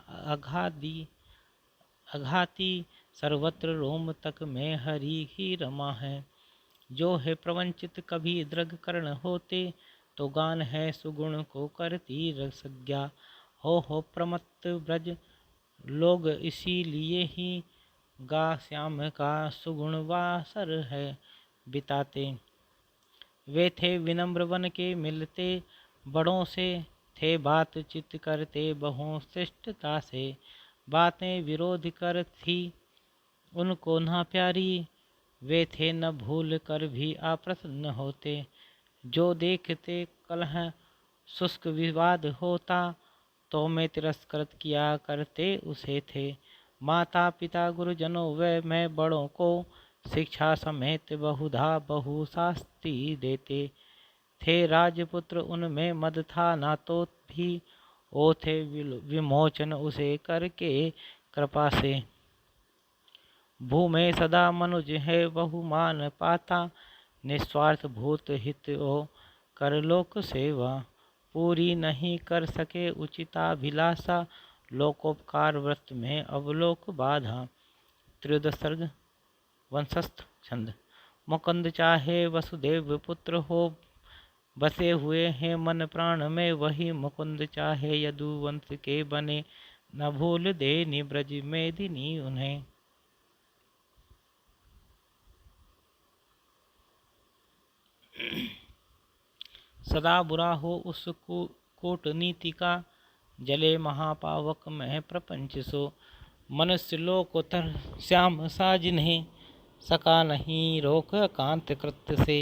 Speaker 1: अघाती, सर्वत्र रोम तक में हरि ही रमा है। जो है प्रवंचित कभी दृग कर्ण होते, तो गान है सुगुण को करती रसज्ञा। हो प्रमत्त ब्रज लोग इसीलिए ही, गा श्याम का सुगुण वासर है बिताते। वे थे विनम्र वन के मिलते, बड़ों से थे बातचीत करते बहु शिष्टता से। बातें विरोध कर थी उनको ना प्यारी, वे थे न भूल कर भी अप्रसन्न होते। जो देखते कलह शुष्क विवाद होता, तो मैं तिरस्कृत किया करते उसे थे। माता पिता गुरुजनों व मैं बड़ों को, शिक्षा समेत बहुधा बहु शास्ति देते। थे राजपुत्र उनमें मद था ना तो भी, ओ थे विमोचन उसे करके कृपा से। भूमे सदा मनुज है बहुमान पाता, निस्वार्थ भूत हित ओ कर लोक सेवा। पूरी नहीं कर सके उचिताभिलाषा, लोकोपकार व्रत में अवलोक बाधा। त्रयोदश सर्ग वंशस्थ छंद। मुकुंद चाहे वसुदेव पुत्र हो, बसे हुए हैं मन प्राण में, वही मुकुंद चाहे यदुवंश के बने। न भूल दे निब्रज मेदिनी उन्हें। सदा बुरा हो उस कूटनीति का, जले महापावक में प्रपंच सो। मनुष्य लोकोत्तर श्याम साज नहीं, सका नहीं रोक कांत कृत्य से।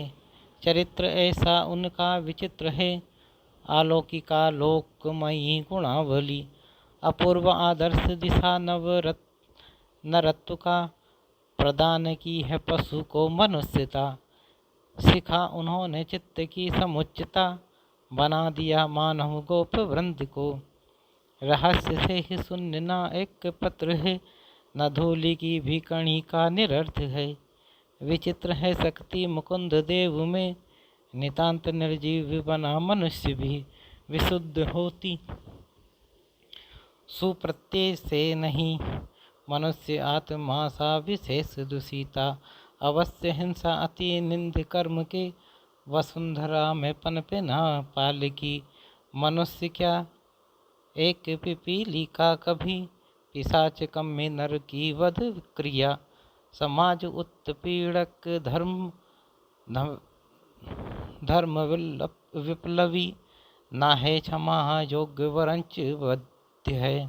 Speaker 1: चरित्र ऐसा उनका विचित्र है, आलोकिका लोकमयी गुणावली। अपूर्व आदर्श दिशा नरत्व का, प्रदान की है पशु को मनुष्यता। सिखा उन्होंने चित्त की समुच्चता, बना दिया मानव गोप वृंद को। रहस्य से ही शून्य न एक पत्र है, न धूलि की भी कणी का निरर्थ है। विचित्र है शक्ति मुकुंद देव में, नितांत निर्जीव बना मनुष्य भी। विशुद्ध होती सुप्रत्यय से नहीं, मनुष्य आत्मा सा विशेष दूषिता। अवश्य हिंसा अति निंद कर्म के, वसुंधरा में पनपे न पाल की। मनुष्य क्या एक पिपीली का कभी, पिशाच कम में नर की वध क्रिया। समाज उत्पीड़क धर्म विप्लवी, ना है क्षमा योग्य वरंच वध्य है।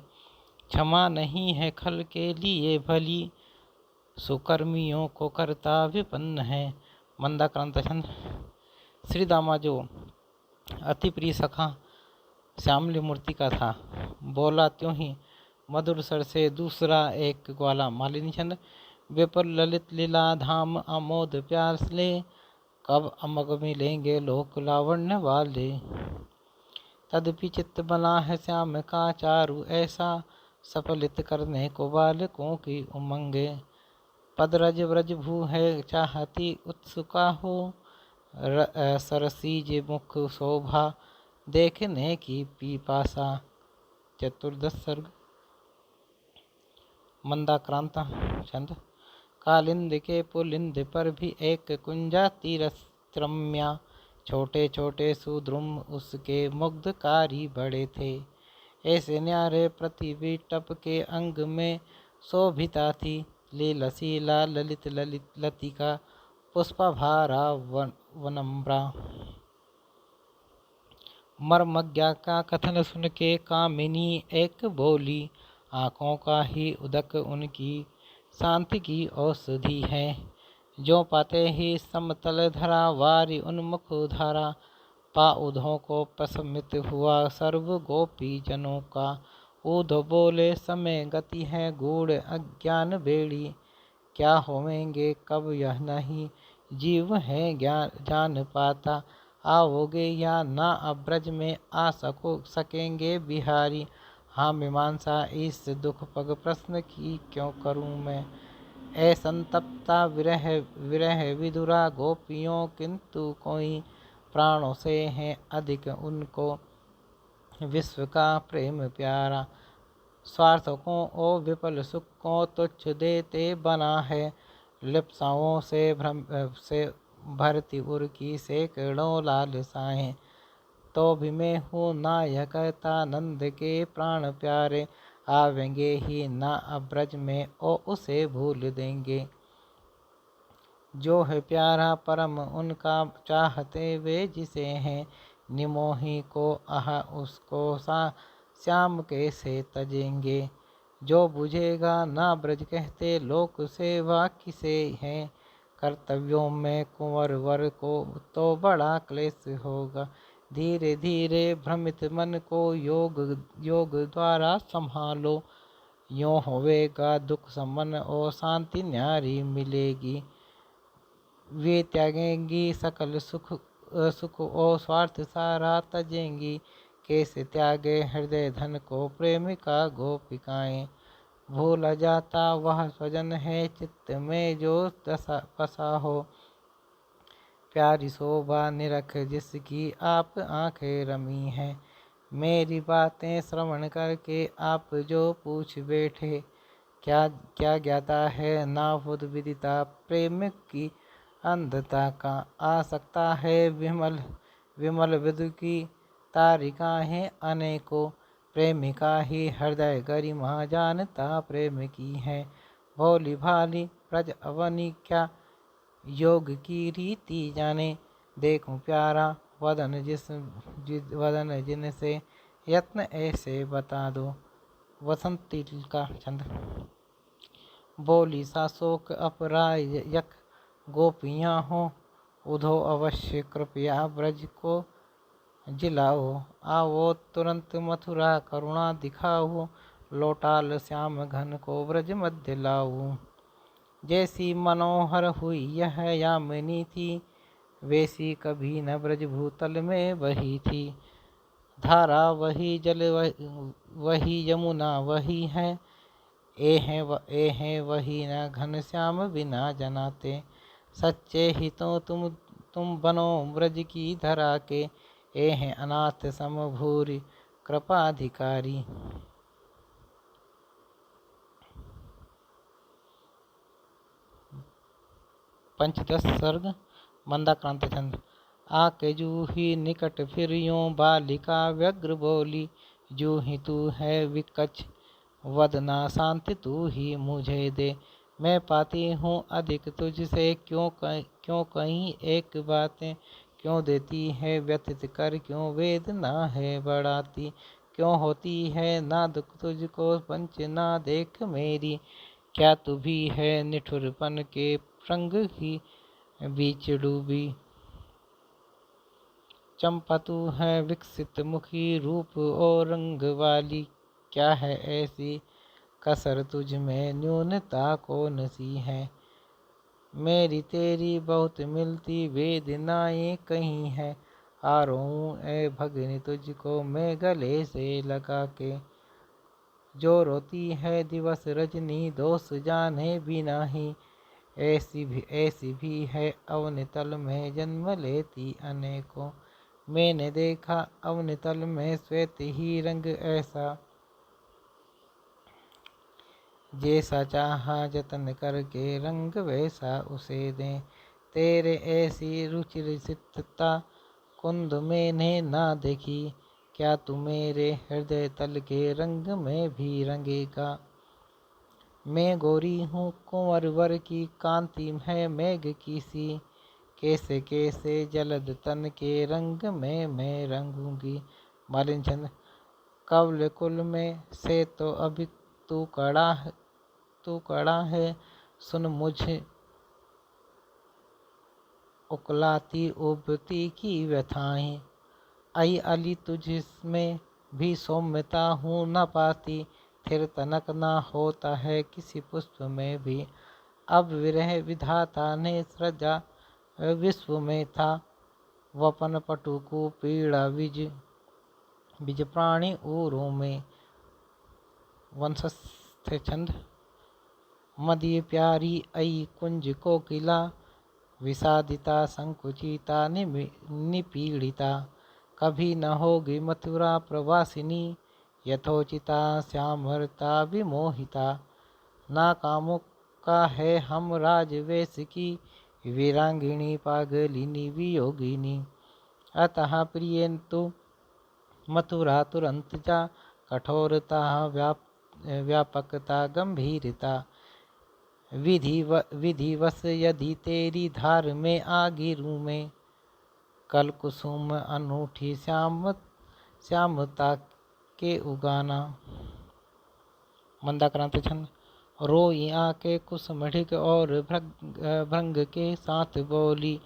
Speaker 1: क्षमा नहीं है खल के लिए भली, सुकर्मियों को करता विपन्न है। मंदाक्रांत छंद। श्री दामा जो अति प्रिय सखा श्यामली मूर्ति का था, बोला त्यों ही मधुर स्वर से दूसरा एक ग्वाला। मालिनी छंद। विपुल ललित लीला धाम आमोद प्यास ले, कब अमग मिलेंगे लोक लावण्य वाले। तदपि चित्त बना है श्याम का चारु ऐसा, सफलित करने को बालकों की उमंगे। पदरज व्रज भू है चाहती उत्सुका हो, सरसीज मुख शोभा देखने की पिपासा। चतुर्दश सर्ग। मंदाक्रांत छंद। कालिंद के पुलिंद पर भी एक कुंजाति रम्या, छोटे छोटे सुद्रुम उसके मुग्धकारी बड़े थे। ऐसे न्यारे पृथ्वी टप के अंग में शोभिता थी। लीलशीला ललित लतिका, पुष्पभारा वनम्रा। मर्मज्ञा का कथन सुन के कामिनी एक बोली, आँखों का ही उदक उनकी शांति की औषधि है। जो पाते ही समतल धरा, वारी उन्मुख धारा। पाउधों को प्रशमित हुआ सर्व गोपी जनों का। ऊध बोले समय गति है गूढ़ अज्ञान बेड़ी, क्या होवेंगे कब यह नहीं जीव है ज्ञान जान पाता। आओगे या ना अब्रज में आ सकेंगे बिहारी। हाँ मीमांसा इस दुख पग प्रश्न की क्यों करूँ मैं। ऐ संतप्ता विरह विरह विधुरा गोपियों, किंतु कोई प्राणों से है अधिक उनको विश्व का प्रेम प्यारा। स्वार्थकों ओ विपल सुख को तुच्छ देते बना है, लिप्साओं से भरती उर्की सैकड़ों लालसाएं। तो भी मैं हूँ ना यह कहता नंद के प्राण प्यारे, आवेंगे ही ना अब्रज में ओ उसे भूल देंगे। जो है प्यारा परम उनका चाहते वे जिसे हैं, निमोही को आह उसको श्याम कैसे तजेंगे। जो बुझेगा ना ब्रज कहते लोक सेवा किसे है, कर्तव्यों में कुंवर वर को तो बड़ा क्लेश होगा। धीरे धीरे भ्रमित मन को योग द्वारा संभालो, यों होवेगा दुख समन और शांति न्यारी मिलेगी। वे त्यागेंगी सकल सुख और स्वार्थ सारा तजेंगी, कैसे त्यागे हृदय धन को प्रेमिका गोपिकाएं। भूल जाता वह स्वजन है चित्त में जो दशा बसा हो, प्यारी शोभा निरख जिसकी आप आंखें रमी हैं। मेरी बातें श्रवण करके आप जो पूछ बैठे, क्या क्या ज्ञाता है ना खुद विदिता प्रेम की अंधता का। आ सकता है विमल विमल विदु की तारिकाएं अनेकों, प्रेमिका ही हृदय गरिमा जानता प्रेम की है। भोली भाली प्रज अवनी क्या योग की रीति जाने, देखूं प्यारा वदन जिनसे यत्न ऐसे बता दो। वसंती का छंद। बोली साशोक अपरायक गोपियाँ हो, उधो अवश्य कृपया ब्रज को जिलाओ। आओ तुरंत मथुरा करुणा दिखाओ, लोटाल श्याम घन को ब्रज मध्य लाओ। जैसी मनोहर हुई यह यामिनी थी, वैसी कभी न ब्रज भूतल में बही थी। धारा वही जल वही यमुना वही है, ए है वही न घन श्याम बिना जनाते। सच्चे ही तो तुम बनो ब्रज की धरा के, ए हैं अनाथ समभूरि कृपाधिकारी। पंचदश सर्ग मंदाक्रांत छंद। आके जूही निकट फिर यूं बालिका व्यग्र बोली, जूही तू है विकच वदना शांति तू ही मुझे दे। मैं पाती हूँ अधिक तुझसे क्यों कहीं एक बातें, क्यों देती है व्यथित कर क्यों वेदना है बढ़ाती। क्यों होती है ना दुख तुझको पंच ना देख मेरी, क्या तू भी है निठुरपन के रंग ही बीच डूबी। चंपा तू है विकसित मुखी रूप और रंग वाली, क्या है ऐसी कसर तुझ में न्यूनता कौन सी है। मेरी तेरी बहुत मिलती वेदनाएं कहीं है, आ रोऊं ए भगनी तुझको मैं गले से लगा के। जो रोती है दिवस रजनी दोष जाने बिना ही, ऐसी भी है अवनि तल में जन्म लेती अनेकों। मैंने देखा अवनि तल में श्वेत ही रंग ऐसा, जैसा चाहा जतन करके रंग वैसा उसे दें। तेरे ऐसी रुचिरसितता कुंद मैंने ना देखी, क्या तू मेरे हृदय तल के रंग में भी रंगेगा। मैं गोरी हूँ कुंवर वर की कांति है मेघ की सी, कैसे कैसे जलद तन के रंग में मैं रंगूंगी। मालिन चंद। कवल कुल में से तो अभी तू कड़ा है, सुन मुझ उकलाती उबती की व्यथाएं। आई अली तुझमें भी सौम्यता हूँ न पाती, फिर तनक ना होता है किसी पुष्प में भी। अब विरह विधाता ने सृजा विश्व में था, वपन पटु को पीड़ा बिज प्राणी ऊरों में। वंशस्थ छंद। मदीय प्यारी आई कुंज कोकिला, विषादिता संकुचिता निपीड़िता। कभी न होगी मथुरा प्रवासिनी, यथोचिता श्यामरता विमोहिता। ना कामों का है हम राजवेश की, वीरांगिणी पागलिनी वियोगिनी। अतः प्रिय तु मथुरा तुरंत जा, कठोरता व्यापकता गंभीरता। विधिवश यदि तेरी धार में आ गिरूं मैं, कल कुसुम अनूठी श्यामता के उगाना। मंदाक्रांत छंद। रोई आके कुसुमढ़िक और भृंग के साथ बोली,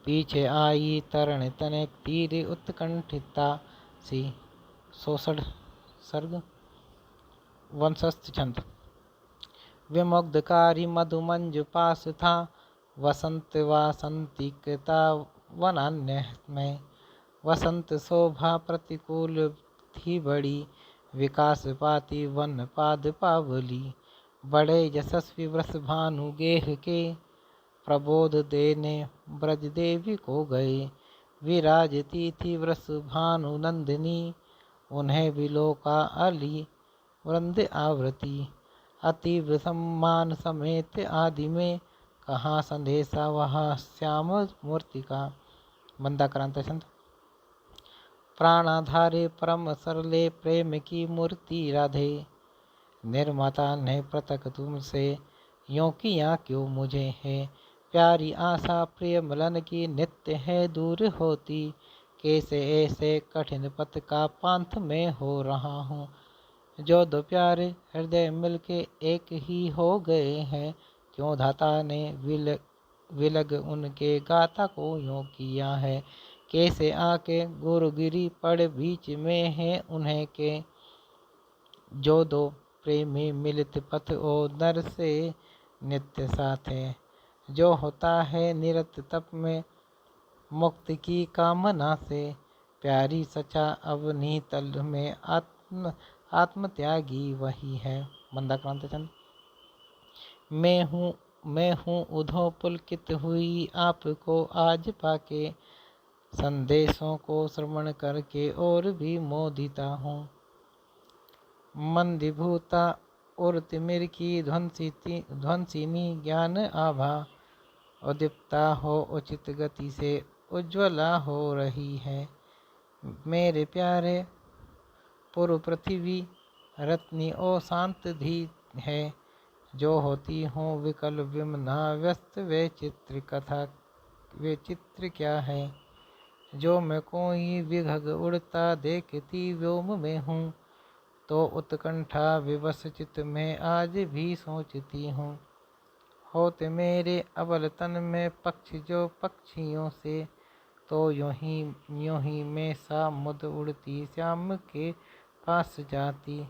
Speaker 1: पीछे आई तरण तने तीर उत्कंठिता सी। सोसठ सर्ग। वंशस्थ छंद। विमुग्धकारी मधुमंज पास था, वसंत वासंतिकता वनान्य में। वसंत शोभा प्रतिकूल थी बड़ी, विकास पाती वन पाद पावली। बड़े यशस्वी वृष भानु गेह के, प्रबोध देने ब्रज देवी को गए। विराजती थी वृष भानु नंदिनी, उन्हें विलोका अली वृंद आवृति। अतीव सम्मान समेत आदि में, कहाँ संदेशा वहाँ श्याम मूर्ति का। मंदाक्रांत छंद। प्राणाधारे परम सरले प्रेम की मूर्ति राधे। निर्माता ने पृथक तुमसे यों किया क्यों मुझे है। प्यारी आशा प्रिय मिलन की नित्य है दूर होती। कैसे ऐसे कठिन पथ का पांथ में हो रहा हूँ। जो दो प्यारे हृदय मिलके एक ही हो गए हैं। क्यों धाता ने विलग उनके गाथा को यूँ किया है। कैसे आके गुरुगिरी पड़ बीच में है उन्हें के। जो दो प्रेमी मिलित पथ ओ नर से नित्य साथ है। जो होता है निरत तप में मुक्ति की कामना से। प्यारी सचा अवनी तल में आत्मत्यागी वही है। मंदाक्रांत चंद। मैं हूँ उधो पुलकित हुई आपको आज पाके। संदेशों को श्रवण करके और भी मोदिता हूँ। मंदिभूता और तिमिर की ध्वंसिनी ज्ञान आभा। उदीप्ता हो उचित गति से उज्ज्वला हो रही है। मेरे प्यारे पूर्व पृथ्वी रत्नी ओ शांत धी है। जो होती हूँ विकल विमना व्यस्त वे चित्र क्या है। जो मैं कोई विघग उड़ता देखती व्योम में हूँ। तो उत्कंठा विवश चित में आज भी सोचती हूँ। होते मेरे अबल तन में पक्षी जो पक्षियों से। तो यूँ ही मैं सा मुद उड़ती श्याम के पास जाती।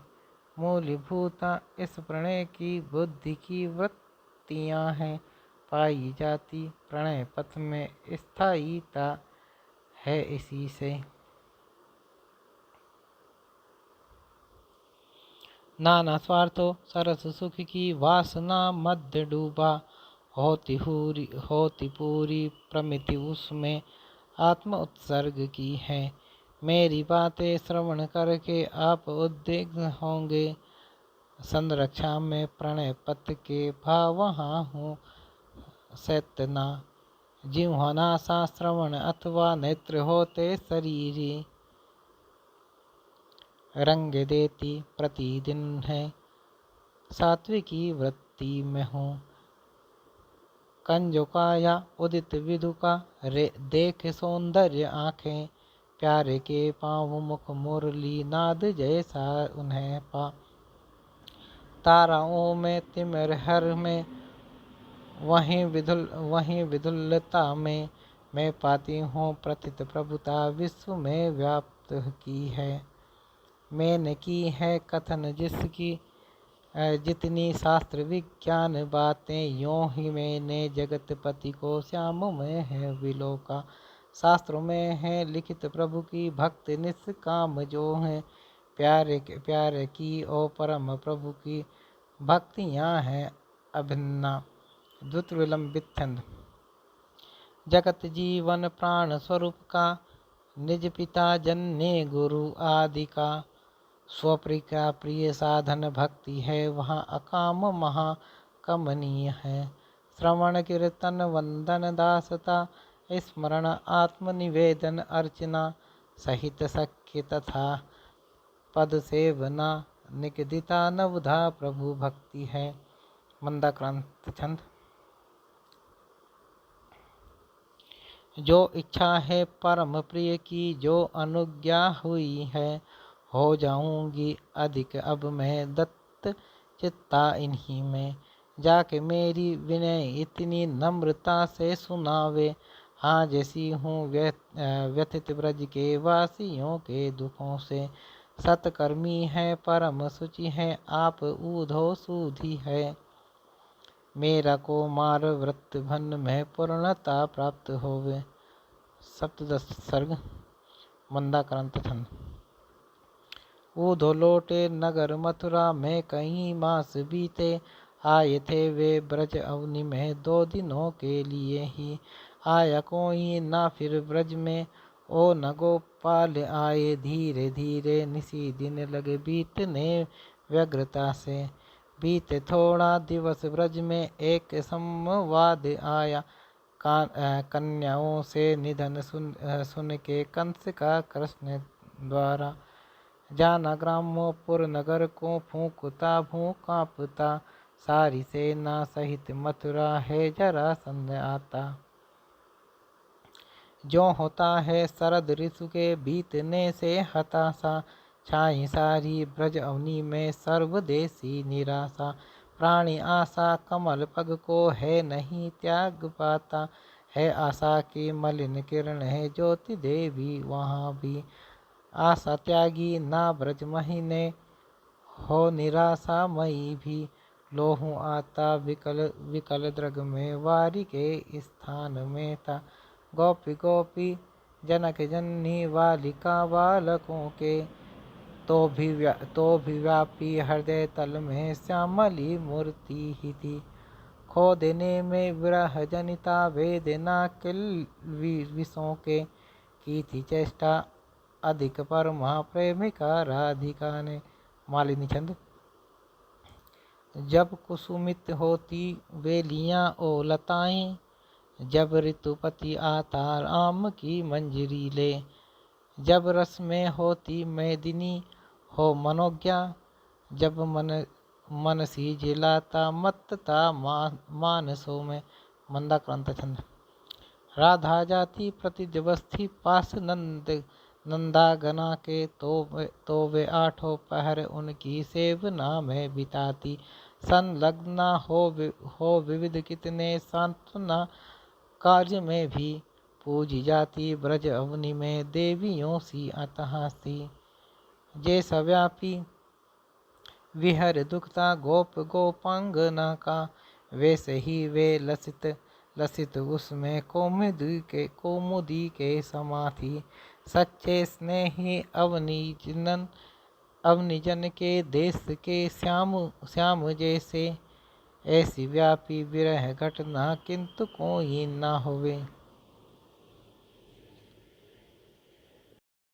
Speaker 1: मूलभूता इस प्रणय की बुद्धि की वृत्तियाँ हैं पाई जाती। प्रणय पथ में स्थायीता है इसी से। नाना स्वार्थों सरस सुख की वासना मध्य डूबा। होती पूरी प्रमिति उसमें आत्म उत्सर्ग की है। मेरी बातें श्रवण करके आप उद्विग्न होंगे। संरक्षा में प्रणय पथ के भाव वहाँ हूँ सैतना। जिह्वना सा श्रवण अथवा नेत्र होते शरीरी। रंग देती प्रतिदिन है सात्विकी वृत्ति में हूँ। कंजुकाया उदित विदुका देख सौंदर्य आँखें। प्यारे के पाँव मुख मुरली नाद जैसा उन्हें पा। ताराओं में तिमिर हर में वहीं विधुलता में मैं पाती हूँ प्रथित प्रभुता विश्व में व्याप्त की है। मैंने की है कथन जिसकी जितनी शास्त्र विज्ञान बातें। यों ही मैंने जगतपति को श्याम में है विलोका। शास्त्रों में है लिखित प्रभु की भक्त निष्काम जो है। प्यारे की ओ परम प्रभु की भक्तियाँ हैं अभिन्ना। द्रुत विलंबित छंद। जगत जीवन प्राण स्वरूप का निज पिता जन्य गुरु आदि का। स्वप्रिय प्रिय साधन भक्ति है वहाँ अकाम महाकमनीय है। श्रवण कीर्तन वंदन दासता स्मरण आत्मनिवेदन अर्चना। सहित सख्य तथा पद सेवना निगदिता नवधा प्रभु भक्ति है। मंदाक्रांत छंद। जो इच्छा है परम प्रिय की जो अनुज्ञा हुई है। हो जाऊंगी अधिक अब मैं दत्त चित्ता इन्हीं में। जाके मेरी विनय इतनी नम्रता से सुनावे। हाँ जैसी हूँ व्यथित ब्रज के वासियों के दुखों से। सतकर्मी है परम शुचि है आप ऊधो सूधि है। मेरा को मार व्रत भन में पूर्णता प्राप्त होवे। सप्तदश सर्ग। मंदाक्रांत छंद। ऊधो लौटे नगर मथुरा में कई मास बीते। आए थे वे ब्रज अवनि में 2 दिनों के लिए ही। आया कोई ना फिर ब्रज में ओ न गोपाल आए। धीरे धीरे निसी दिन लगे बीतने व्यग्रता से। बीते थोड़ा दिवस ब्रज में एक संवाद आया। कन्याओं से निधन सुन के कंस का कृष्ण द्वारा। जाना ग्रामोपुर नगर को फूंकता भू कांपता, सारी सेना सहित मथुरा है जरासंध आता। जो होता है शरद ऋतु के बीतने से हताशा, छाई सारी ब्रज अवनी में सर्वदेशी निराशा। प्राणी आशा कमल पग को है नहीं त्याग पाता, है आशा की मलिन किरण है ज्योति देवी वहाँ भी। आशा त्यागी ना ब्रज महीने हो निराशा मई भी, लोहू आता विकल विकल द्रग में वारी के स्थान में था। गोपी गोपी जनक जननी बालिका बालकों के, तो भी व्यापी हृदय तल में श्यामली मूर्ति ही थी। खो देने में विरह जनिता वेदना किल विषों के, की थी चेष्टा अधिक पर महाप्रेमिका राधिका ने। मालिनी छंद। जब कुसुमित होती वेलियां ओ लताएं, जब ऋतुपति आता आम की मंजरी ले। जब रस में होती मेदिनी हो मनोज्ञा, जब मन सी जिलाता मत्तता मानसों में। मंदाक्रांत छंद। राधा जाती प्रतिदिवस पास नंदागना के, तो वे आठों पहर उनकी सेवना में बिताती। संलग्ना हो विविध कितने सांत्वना कार्य में भी, पूजी जाती ब्रज अवनी में देवियों सी अतहासी। जैसा व्यापी विहर दुखता गोप गोपांगना का, वैसे ही वे लसित उसमें कौमुदी के समा थी। सच्चे स्नेही अवनिजन के देश के श्याम जैसे, ऐसी व्यापी विरह घटना किंतु कोई न होवे।